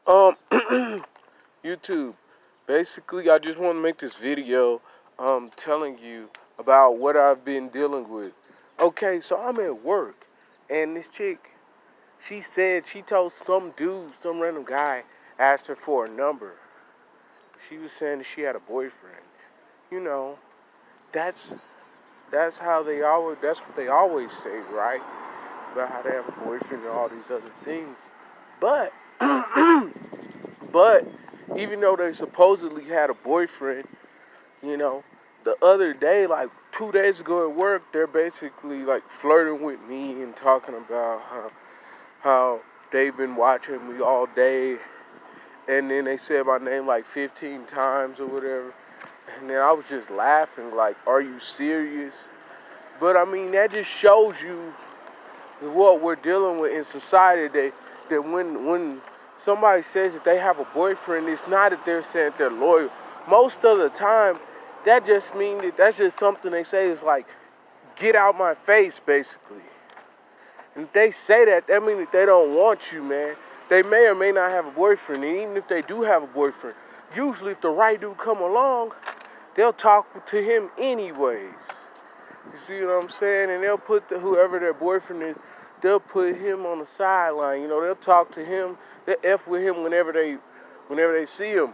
Um, YouTube. Basically, I just want to make this video, telling you about what I've been dealing with. Okay, so I'm at work, and this chick, she told some dude, some random guy, asked her for a number. She was saying that she had a boyfriend. You know, that's that's what they always say, right? About how they have a boyfriend and all these other things. But But even though they supposedly had a boyfriend, you know, the other day, like 2 days ago at work, they're basically like flirting with me and talking about how they've been watching me all day, and then they said my name like 15 times or whatever. And then I was just laughing, like, are you serious? But I mean, that just shows you what we're dealing with in society. That when somebody says that they have a boyfriend, it's not that they're saying that they're loyal. Most of the time, that just means that that's just something they say is like, get out my face, basically. And if they say that, that means that they don't want you, man. They may or may not have a boyfriend, and even if they do have a boyfriend, usually if the right dude come along, they'll talk to him anyways. You see what I'm saying? And they'll put whoever their boyfriend is, they'll put him on the sideline. You know, they'll talk to him, they'll F with him whenever they see him.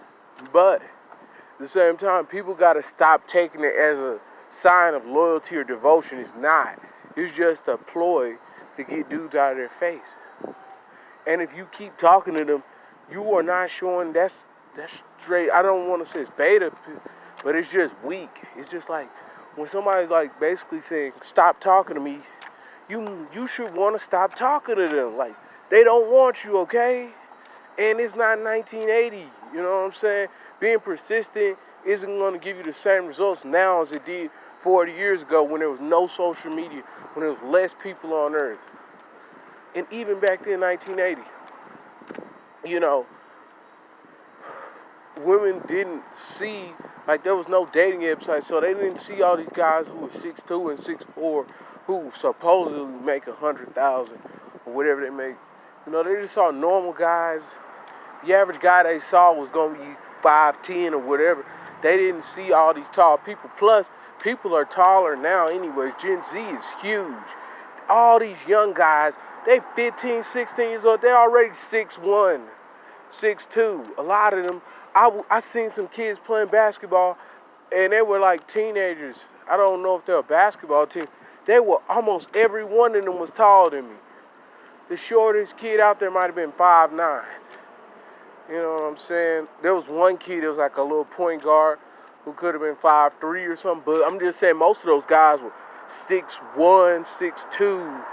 But at the same time, people gotta stop taking it as a sign of loyalty or devotion. It's not. It's just a ploy to get dudes out of their face. And if you keep talking to them, you are not showing that's straight. I don't want to say it's beta, but it's just weak. It's just like when somebody's like basically saying, stop talking to me, you should want to stop talking to them. Like, they don't want you, okay? And it's not 1980, you know what I'm saying? Being persistent isn't going to give you the same results now as it did 40 years ago when there was no social media, when there was less people on earth. And even back then, 1980, you know, women didn't see, like, there was no dating website, so they didn't see all these guys who were 6'2" and 6'4", who supposedly make 100,000 or whatever they make. You know, they just saw normal guys. The average guy they saw was gonna be 5'10" or whatever. They didn't see all these tall people. Plus, people are taller now anyways. Gen Z is huge. All these young guys, they 15, 16 years old, they're already 6'1", 6'2". A lot of them, I seen some kids playing basketball, and they were like teenagers. I don't know if they're a basketball team. They were, almost every one of them was taller than me. The shortest kid out there might have been 5'9". You know what I'm saying? There was one kid that was like a little point guard who could have been 5'3" or something. But I'm just saying most of those guys were 6'1", 6'2".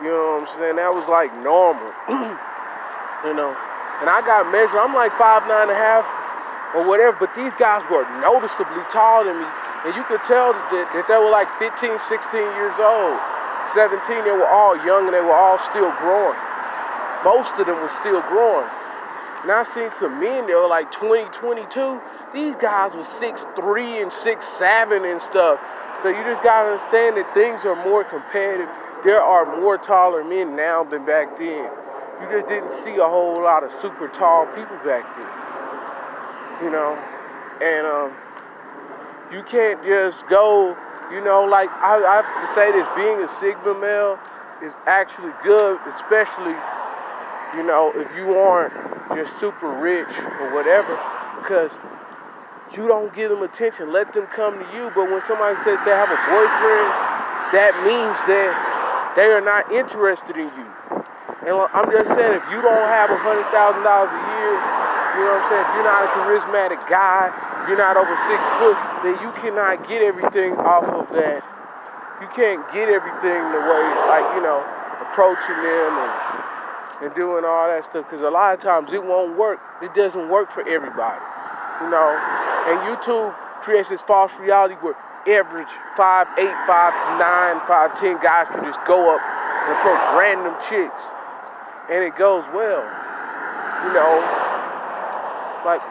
You know what I'm saying? That was like normal. You know? And I got measured. I'm like 5'9" and a half or whatever. But these guys were noticeably taller than me. And you could tell that they were like 15, 16 years old. 17, they were all young and they were all still growing. Most of them were still growing. And I seen some men that were like 20, 22. These guys were 6'3" and 6'7" and stuff. So you just gotta understand that things are more competitive. There are more taller men now than back then. You just didn't see a whole lot of super tall people back then. You know? And you can't just go, you know, like I have to say this, being a Sigma male is actually good, especially, you know, if you aren't just super rich or whatever, because you don't give them attention. Let them come to you. But when somebody says they have a boyfriend, that means that they are not interested in you. And I'm just saying, if you don't have $100,000 a year, you know what I'm saying, if you're not a charismatic guy, you're not over 6 foot, then you cannot get everything off of that. You can't get everything the way, like, you know, approaching them and doing all that stuff, because a lot of times it won't work. It doesn't work for everybody, you know. And YouTube creates this false reality where average 5'8", 5'9", 5'10" guys can just go up and approach random chicks, and it goes well, you know. Like,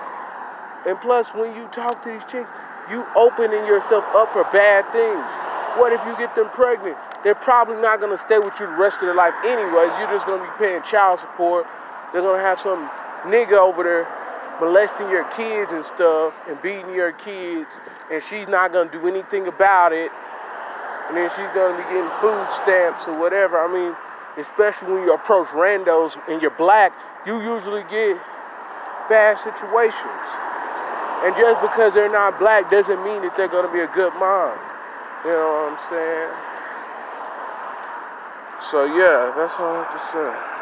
and plus, when you talk to these chicks, you opening yourself up for bad things. What if you get them pregnant? They're probably not going to stay with you the rest of their life anyways. You're just going to be paying child support. They're going to have some nigga over there molesting your kids and stuff and beating your kids, and she's not gonna do anything about it, and then she's gonna be getting food stamps or whatever. I mean, especially when you approach randos and you're black, you usually get bad situations. And just because they're not black doesn't mean that they're gonna be a good mom. You know what I'm saying? So yeah, that's all I have to say.